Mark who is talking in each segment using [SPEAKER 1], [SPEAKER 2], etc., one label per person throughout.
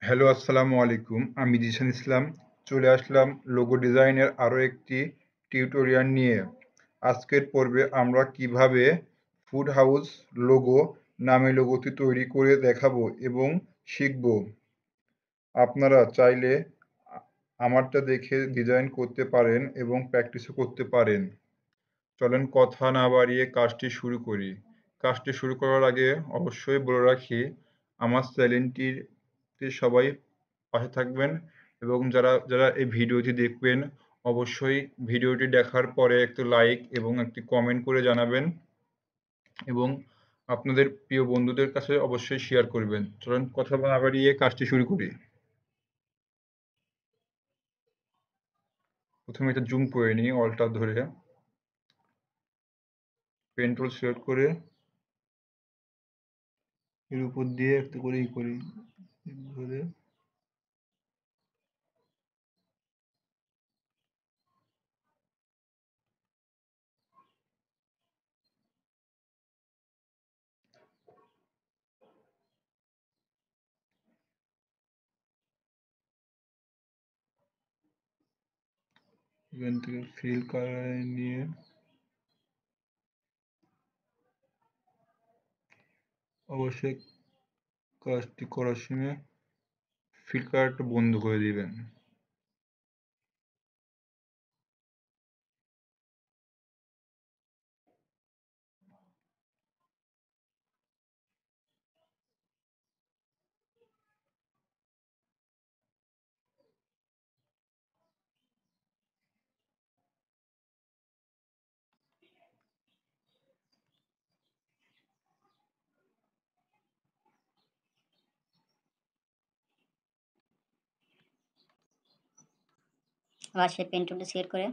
[SPEAKER 1] Hello, আসসালামু আলাইকুম। আমি জিসান ইসলাম। চলে আসলাম লোগো ডিজাইনের আরও একটি টিউটোরিয়াল নিয়ে। আজকের পর্বে আমরা কিভাবে ফুড হাউস লোগো নামে লোগোটি তৈরি করে দেখাবো এবং শিখব। আপনারা চাইলে আমারটা দেখে ডিজাইন করতে পারেন এবং প্র্যাকটিসও করতে পারেন। চলেন কথা না বাড়িয়ে কাজটি শুরু করি। কাজটি শুরু করার আগে অবশ্যই বলে রাখি, আমার চ্যানেলটিতে সবাই পাশে থাকবেন এবং যারা যারা এই ভিডিওটি দেখবেন অবশ্যই ভিডিওটি দেখার পরে একটি লাইক এবং একটি কমেন্ট করে জানাবেন এবং আপনাদের প্রিয় বন্ধুদের কাছে অবশ্যই শেয়ার করবেন। চলুন কথা না বাড়িয়ে কাজটি শুরু করি। প্রথমে এটা জুম করে নিই অলটা ধরে, পেন টুল সিলেক্ট করে এর উপর দিয়ে একটু করে করি ধরে। এখান থেকে ফিল কালার নিয়ে অবশ্যই কাজটি করার সময় ফিল কালারটা বন্ধ করে দিবেন।
[SPEAKER 2] আবার সেই পেন টুলটা সিলেক্ট করে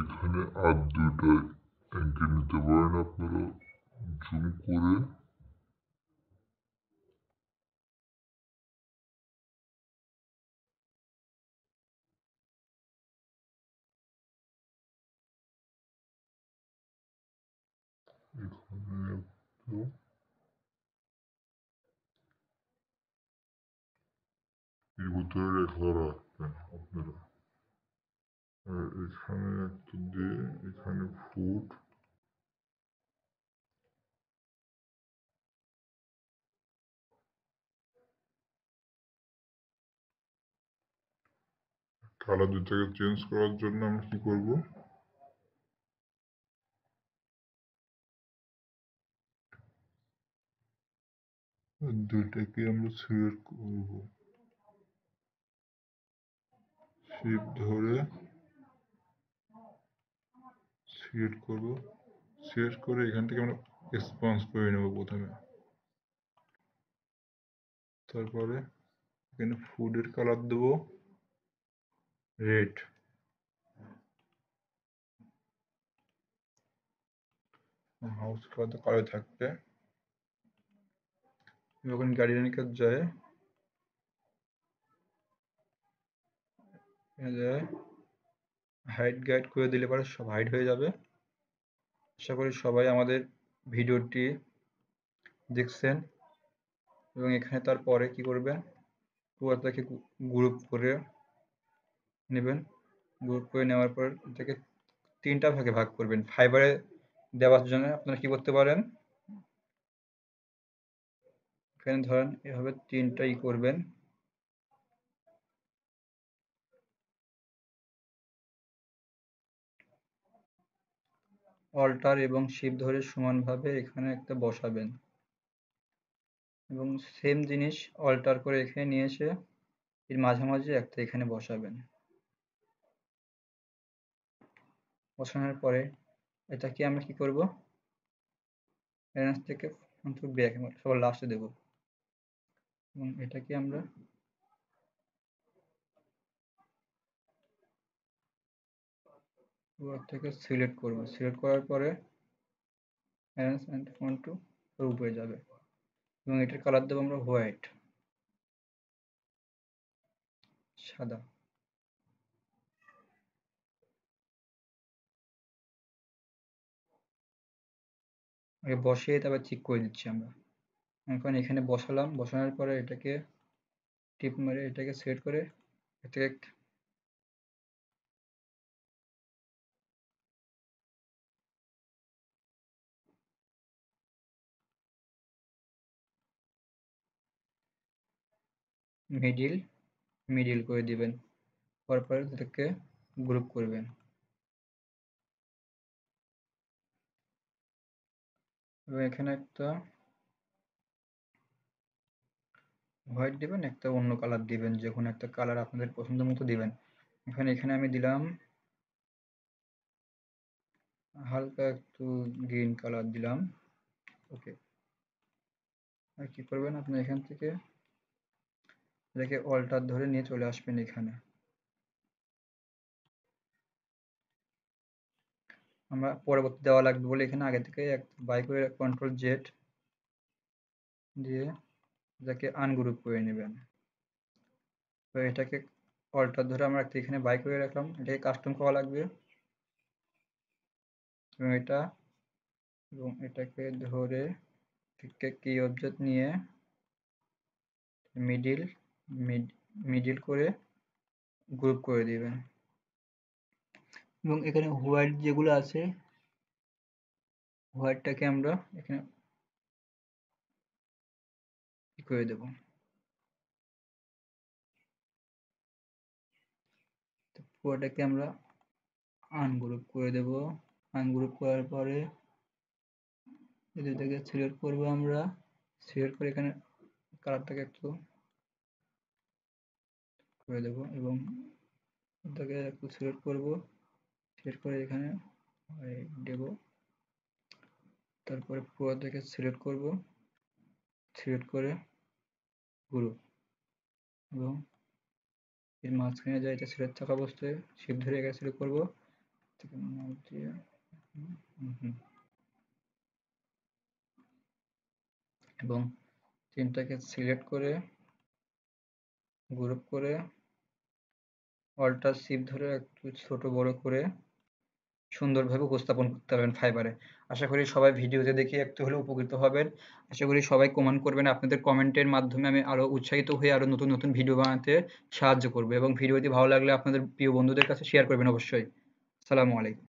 [SPEAKER 3] এখানে আর দুটো এঁকে নিতে পারেন আপনারা জুম করে। এখানে একটু এর ভিতরে রেখা রাখবেন আপনারা। আর এখানে একটা দিয়ে এখানে ফুট কালার দুটাকে চেঞ্জ করার জন্য আমরা কি করব, দুইটাকে আমরা সিলেক্ট করব, শিপ ধরে সিলেক্ট করব, সিলেক্ট করে এখান থেকে আমরা এক্সপান্স করে নেব প্রথমে। তারপরে এখানে ফুডের কালার দেব রেড, হাউস কালার কালো থাকবে। যখন গার্ডিয়ানের কাছে যায় হাইড গাইড করে দিলে পরে সব হাইড হয়ে যাবে। আশা করি সবাই আমাদের ভিডিওটি দেখছেন এবং এখানে তারপরে কি করবেন, পুরোটাকে গ্রুপ করে নেবেন। গ্রুপ করে নেওয়ার পর এটাকে তিনটা ভাগে ভাগ করবেন। ফাইবারে দেওয়ার জন্য আপনারা কি করতে পারেন, এখানে ধরেন এভাবে তিনটাই করবেন। অল্টার এবং শিপ ধরে সমানভাবে এখানে একটা বসাবেন এবং সেম জিনিস অল্টার করে এখানে নিয়ে এসে এর মাঝামাঝি একটা এখানে বসাবেন। বসানোর পরে এটাকে আমরা কি করব, রেঞ্জ থেকে ব্যাক সবার লাস্টে দেব এবং এটাকে আমরা উপর থেকে সিলেক্ট করব। সিলেক্ট করার পরে অ্যারেঞ্জ এন্ড ফন্ট টু উপরে যাবে এবং এটার কালার দেবো আমরা হোয়াইট, সাদা। আগে বসিয়ে তারপর চেক করে দিচ্ছি আমরা। এখন এখানে বসালাম, বসানোর পরে এটাকে টিপ মেরে এটাকে সেট করে এটাকে মিডিল মিডিল করে দিবেন। তারপর এটাকে গ্রুপ করবেন এবং এখানে একটা হোয়াইট দিবেন, একটা অন্য কালার দিবেন, যে কোনো একটা কালার আপনাদের পছন্দ মতো দিবেন। এখানে আমি দিলাম হালকা একটু গ্রিন কালার দিলাম। ওকে, আর কি করবেন আপনি এখান থেকে এটাকে অল্টার ধরে নিয়ে চলে আসবেন এখানে। আমরা পরবর্তী দেওয়া লাগবে বলে এখানে আগে থেকে বাই করে কন্ট্রোল জেড দিয়ে এটাকে আনগ্রুপ করে নেবেন। তো এটাকে অল্টার ধরে আমরা একটা এখানে বাই করে রাখলাম, এটাকে কাস্টম করা লাগবে এবং এটাকে ধরে কি অবজেক্ট নিয়ে মিডিল মিডিল করে গ্রুপ করে দিবেন। এবং এখানে হোয়াইট যেগুলো আছে হোয়াইটটাকে আমরা এখানে কি করে দেব, তো পুরোটাকে আমরা আনগ্রুপ করে দেব। আনগ্রুপ করার পরে এটাকে সিলেক্ট করব, আমরা সিলেক্ট করে এখানে কালারটাকে একটু করে দেব এবং এটাকে একটু সিলেক্ট করব, সিলেক্ট করে এখানে দেব। তারপরে পুরোটাকে সিলেক্ট করব, সিলেক্ট করে গ্রুপ এবং এর মাঝখানে যা এটা সিলেক্ট থাকা অবস্থায় শিফট ধরে এখানে সিলেক্ট করব এবং তিনটাকে সিলেক্ট করে গ্রুপ করে অল্টার শিফট ধরে একটু ছোট বড় করে সুন্দরভাবে উপস্থাপন করতে পারবেন ফাইবারে। আশা করি সবাই ভিডিওতে দেখে একটু হলেও উপকৃত হবেন। আশা করি সবাই কমেন্ট করবেন, আপনাদের কমেন্টের মাধ্যমে আমি আরো উৎসাহিত হয়ে আরো নতুন নতুন ভিডিও বানাতে সাহায্য করব এবং ভিডিওটি ভালো লাগলে আপনাদের প্রিয় বন্ধুদের কাছে শেয়ার করবেন অবশ্যই। আসসালামু আলাইকুম।